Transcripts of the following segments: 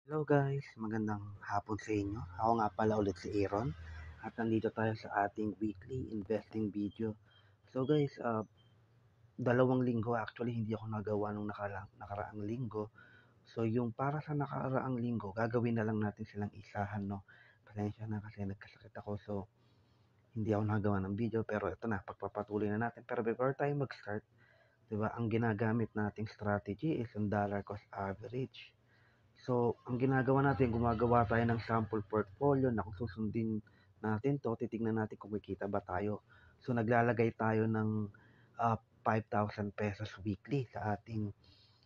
Hello guys, magandang hapon sa inyo. Ako nga pala ulit si Aaron at nandito tayo sa ating weekly investing video. So guys, 2 linggo actually hindi ako nagawa nung nakaraang linggo. So yung para sa nakaraang linggo, gagawin na lang natin silang isahan, no. Pasensya na kasi nagkasakit ako, so hindi ako nagawa ng video, pero ito na, pagpapatuloy na natin. Pero before tayo mag-start, 'di ba, ang ginagamit nating strategy is yung dollar cost average. So, ang ginagawa natin, gumagawa tayo ng sample portfolio na kung susundin natin to, titignan natin kung kikita ba tayo. So, naglalagay tayo ng 5,000 pesos weekly sa ating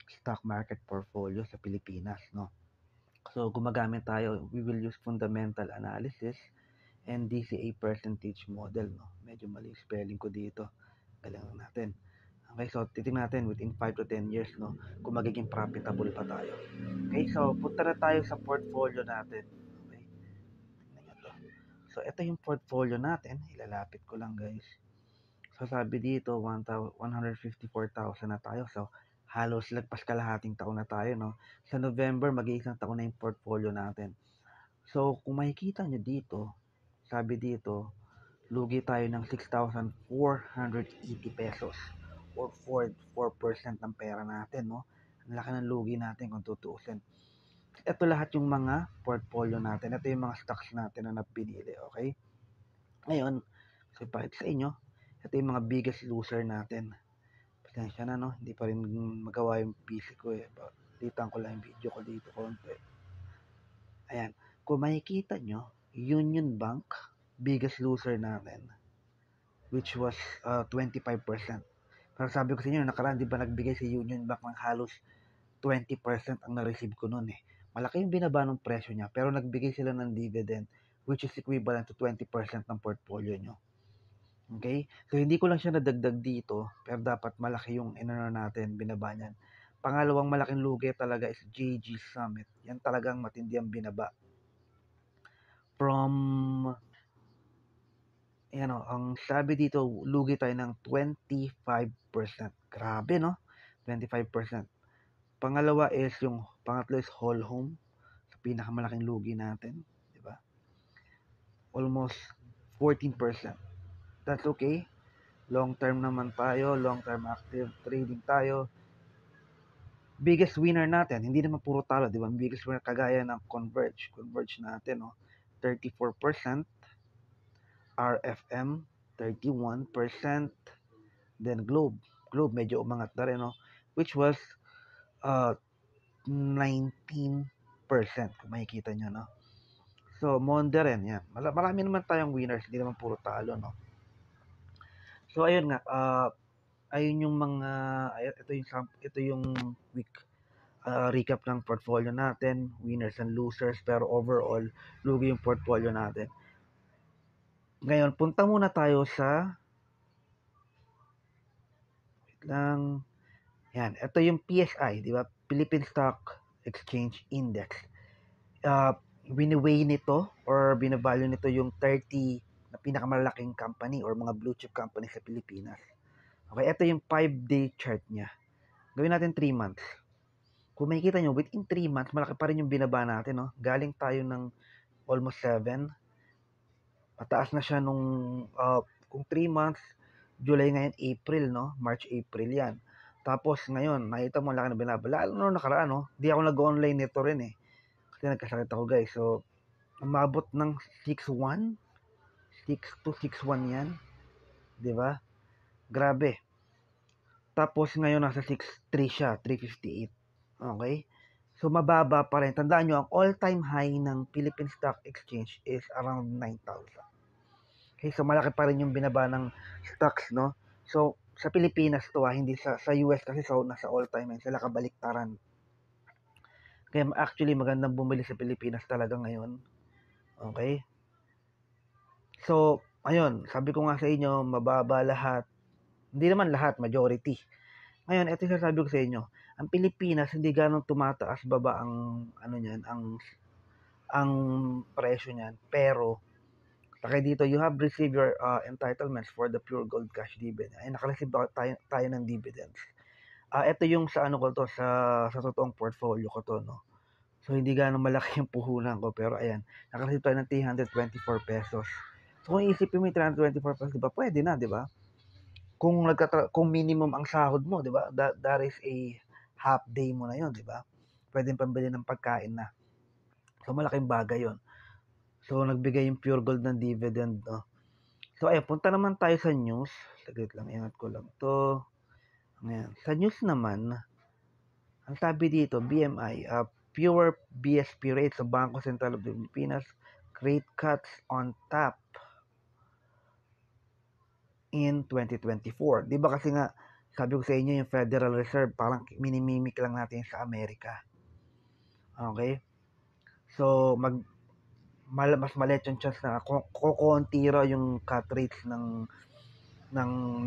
stock market portfolio sa Pilipinas, no? So, gumagamit tayo, we will use fundamental analysis and DCA percentage model, no? Medyo mali yung spelling ko dito. Galang natin. Okay, so titingnan natin within 5 to 10 years, no, kung magiging profitable pa tayo. Okay, so punta na tayo sa portfolio natin. Okay, tingnan nyo to. So ito yung portfolio natin. Ilalapit ko lang guys. So sabi dito, 154,000 na tayo. So halos lagpas kalahating taon na tayo, no. Sa November, mag-iisang taon na yung portfolio natin. So kung makikita nyo dito, sabi dito, lugi tayo ng 6,480 pesos or 4% ng pera natin, no? Ang laki ng lugi natin kung tutuusin. Ito lahat yung mga portfolio natin. Ito yung mga stocks natin na napinili, okay? Ngayon, so ipakita sa inyo, ito yung mga biggest loser natin. Pasensya na, no? Hindi pa rin magawa yung PC ko eh. Litan ko lang yung video ko dito konti. Ayan. Kung makikita nyo, Union Bank, biggest loser natin, which was 25%. Pero sabi ko sa inyo, nakaraan, di ba nagbigay si Union Bank ng halos 20% ang na-receive ko noon eh. Malaki yung binaba ng presyo niya, pero nagbigay sila ng dividend, which is equivalent to 20% ng portfolio nyo. Okay? So, hindi ko lang siya nadagdag dito, pero dapat malaki yung inano natin, binaba niyan. Pangalawang malaking lugi talaga is JG Summit. Yan talagang matindi ang binaba. From ang sabi dito, lugi tayo ng 25%. Grabe, no? 25%. Pangatlo is Whole Home. Sa pinakamalaking lugi natin. Diba? Almost 14%. That's okay. Long term naman tayo. Long term active trading tayo. Biggest winner natin, hindi naman puro talo, di ba? Biggest winner kagaya ng Converge. Converge natin, no? 34%. RFM, 31%. Then Globe medyo umangat na rin, no? Which was 19%, kung makikita nyo, no? So, Monde rin, yan. Marami naman tayong winners, hindi naman puro talo, no? So, ayun nga, ayun yung mga, ito yung week recap ng portfolio natin, winners and losers, pero overall, lugi yung portfolio natin. Ngayon, punta muna tayo sa lang. Yan, ito yung PSI, di ba? Philippine Stock Exchange Index. Biniweigh nito or binavalue nito yung 30 na pinakamalaking company or mga blue chip company sa Pilipinas. Okay, ito yung 5-day chart niya. Gawin natin 3 months. Kung makikita nyo, within 3 months, malaki pa rin yung binaba natin, no? Galing tayo ng almost 7. Mataas na siya nung, kung 3 months, July ngayon, April, no? March, April yan. Tapos ngayon, nakita mo laki na binaba. Lalo no nakaraan, no? Di ako nag-online nito rin eh. Kasi nagkasakit ako, guys. So, umabot ng 6.1. 6 to 6.1 yan. Di ba? Grabe. Tapos ngayon nasa 6.3 siya, 358. Okay? So, mababa pa rin. Tandaan nyo, ang all-time high ng Philippine Stock Exchange is around 9,000. Okay, so malaki pa rin yung binaba ng stocks, no? So, sa Pilipinas to, hindi sa US kasi nasa all-time high, sila kabaliktaran. Kaya actually magandang bumili sa Pilipinas talaga ngayon. Okay? So, ayun, sabi ko nga sa inyo, mababa lahat. Hindi naman lahat, majority. Ngayon, ito yung sasabi ko sa inyo. Ang Pilipinas, hindi ganong tumataas baba ang presyo niyan. Pero, kaya dito, you have received your entitlements for the pure gold cash dividend. Ay, nakareceive tayo ng dividends. Ito yung sa sa totoong portfolio ko to, no? So, hindi gaano malaki yung puhunan ko. Pero, ayan, nakareceive tayo ng 324 pesos. So, kung iisipin mo yung 324 pesos, di ba? Pwede na, di ba? Kung minimum ang sahod mo, di ba? That is a half day mo na yun, di ba? Pwede pambili ng pagkain na. So, malaking bagay yon. So, nagbigay yung Pure Gold ng dividend, no? So, ayan, punta naman tayo sa news. Saglit lang, ingat ko lang to. Ayan. Sa news naman, ang sabi dito, BMI, pure BSP rate sa Bangko Sentral of the Pilipinas, rate cuts on tap in 2024. Di ba kasi nga, sabi ko sa inyo, yung Federal Reserve, parang minimimik lang natin sa Amerika. Okay? So, mas maliit yung chance na kukunti raw yung cut rates na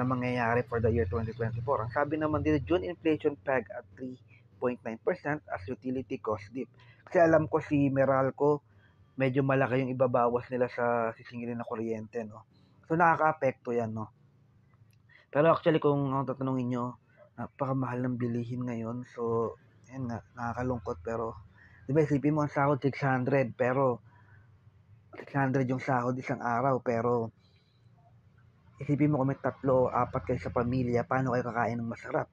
mangyayari for the year 2024. Ang sabi naman dito, June inflation peg at 3.9% as utility cost dip. Kasi alam ko si Meralco, medyo malaki yung ibabawas nila sa sisingilin na kuryente, no? So, nakaka-apekto yan, no? Pero actually, kung ang tatanungin nyo, napakamahal ng bilihin ngayon. So, yan nga, nakakalungkot. Pero, di ba, isipin mo ang sahod 600, pero 600 yung sahod isang araw. Pero, isipin mo kung may 3 o 4 kayo sa pamilya, paano kayo kakain ng masarap?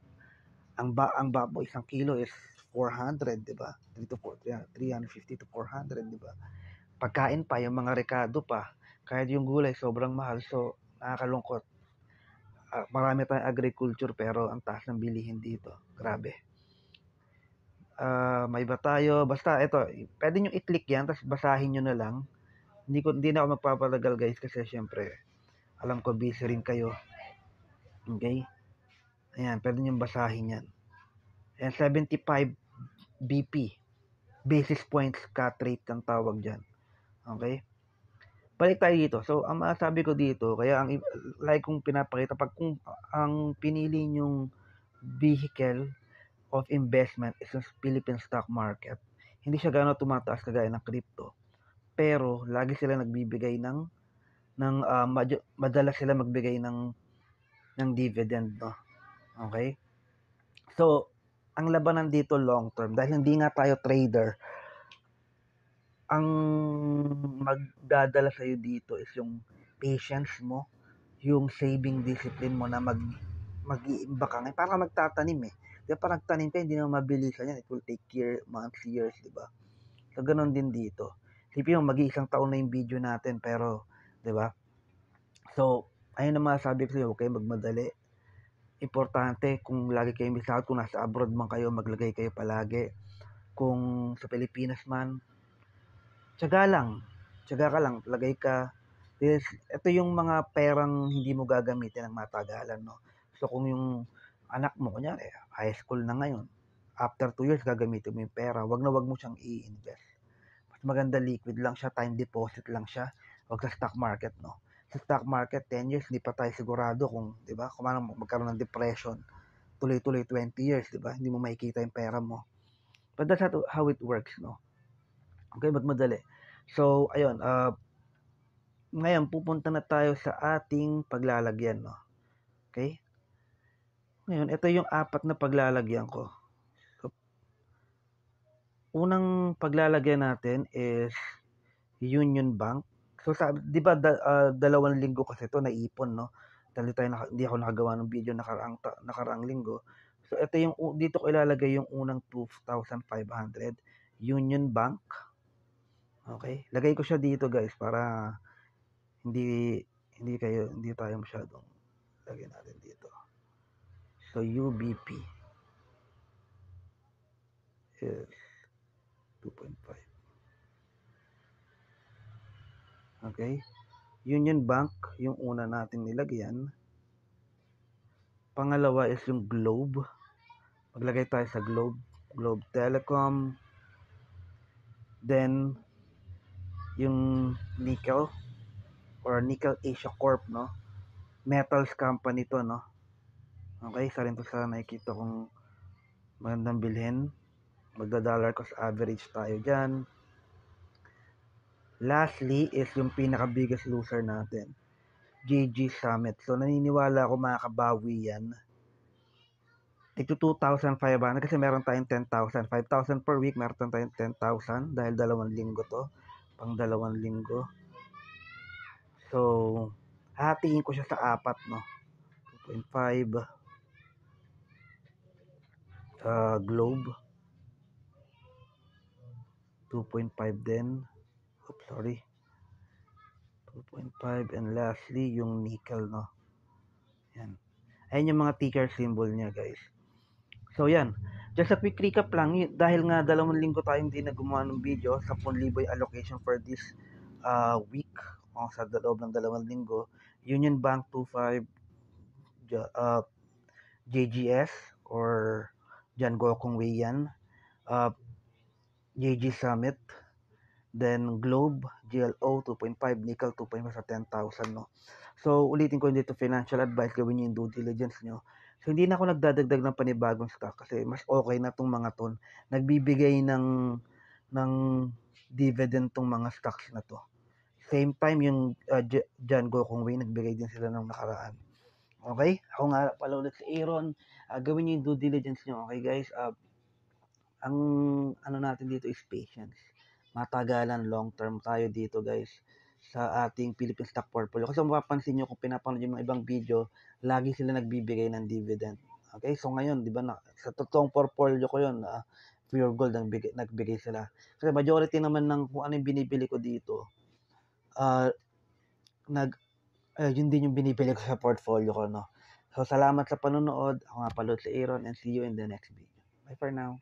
Ang baboy, isang kilo is 400, di ba? 350 to 400, di ba? Pagkain pa, yung mga rekado pa, kahit yung gulay, sobrang mahal. So, nakakalungkot. Marami tayong agriculture, pero ang taas ng bilihin dito. Grabe. May iba tayo. Basta, ito, pwede nyo i-click yan, tapos basahin nyo na lang. Hindi na ako magpapalagal, guys, kasi syempre, alam ko busy rin kayo. Okay? Ayan, pwede nyo basahin yan. Ayan, 75 BP. Basis points cut rate ang tawag dyan. Okay? Balik tayo dito. So, ang masasabi ko dito, kaya like kong pinapakita, kung ang pinili nyong vehicle of investment is yung Philippine stock market, hindi siya gano'n tumataas kagaya ng crypto. Pero, lagi sila nagbibigay madalas sila magbigay ng dividend, no? Okay? So, ang labanan dito long term, dahil hindi nga tayo trader, ang magdadala sa'yo dito is yung patience mo, yung saving discipline mo na mag-iimba ka. Ngayon, parang magtatanim eh. Di ba parang nagtanim ka, hindi naman mabilisan yan. It will take months, years, di ba? So, ganun din dito. Sipin mo, mag-iisang taon na yung video natin, pero, di ba? So, ayun ang masasabi ko sa'yo, huwag kayo magmadali. Importante, kung lagi kayo may sahod, kung nasa abroad man kayo, maglagay kayo palagi. Kung sa Pilipinas man, tiyaga ka lang, lagay ka. Ito yung mga perang hindi mo gagamitin ng matagalan, no? So, kung yung anak mo, kunyari, high school na ngayon, after 2 years, gagamitin mo yung pera, wag mo siyang i-invest. Mas maganda liquid lang siya, time deposit lang siya, wag sa stock market, no? Sa stock market, 10 years, hindi pa tayo sigurado kung, di ba, kung ano magkaroon ng depression, tuloy-tuloy 20 years, di ba? Hindi mo makikita yung pera mo. But that's how it works, no? Okay, magmadali. So, ayun, ngayon, pupunta na tayo sa ating paglalagyan, no? Okay? Ngayon, ito yung 4 na paglalagyan ko. So, unang paglalagyan natin is Union Bank. So, di ba, 2 linggo kasi ito naipon, no? Dahil hindi ako nakagawa ng video nakaraang linggo. So, ito yung, dito ko ilalagay yung unang 2,500. Union Bank. Okay? Lagay ko siya dito, guys, para hindi tayo masyadong lagyan natin dito. So, UBP is 2.5. Okay? Union Bank, yung una natin nilagyan. Pangalawa is yung Globe. Maglagay tayo sa Globe. Globe Telecom. Then, yung Nickel or Nickel Asia Corp, no? Metals company to, no? Okay, isa rin to sa nakikita kong magandang bilhin. Magda-dollar cost average tayo dyan. Lastly is yung pinaka-biggest loser natin, GG Summit. So, naniniwala ako makakabawi yan. ito 2,500 kasi meron tayong 10,000. 5,000 per week, meron tayong 10,000 dahil 2 linggo to. Pang 2 linggo. So, hatiin ko siya sa 4, no? 2.5 Globe. 2.5 din. Oops, sorry. 2.5 and lastly, yung nickel, no? Yan. Ayan yung mga ticker symbol niya, guys. So, yan. Just a quick recap lang. Dahil nga 2 linggo tayong hindi na gumawa ng video, 10,000 allocation for this week. Sa loob ng 2 linggo. Union Bank 25, JGS or Jan Gokong Wei yan. JG Summit. Then Globe, GLO 2.5, Nickel 2.5 sa 10,000, no. So ulitin ko dito, financial advice, gawin niyo yung due diligence niyo. So hindi na ako nagdadagdag ng panibagong stock kasi mas okay na tong mga ton. Nagbibigay ng dividend tong mga stocks na to. Same time yung Jan Gokong Wei, nagbigay din sila ng nakaraan. Okay? Ako nga pala ulit si Aaron. Gawin niyo yung due diligence niyo, okay guys? Ang ano natin dito is patience. Matagalan, long term tayo dito guys sa ating Philippine stock portfolio. Kasi mapapansin nyo kung pinapanood yung mga ibang video, lagi sila nagbibigay ng dividend. Okay, so ngayon, di ba, sa totoong portfolio ko yun, Pure Gold nagbigay sila. Kasi majority naman ng kung ano yung binibili ko dito, yun din yung binibili ko sa portfolio ko, no? So, salamat sa panonood. Ako nga pala si Aaron and see you in the next video. Bye for now.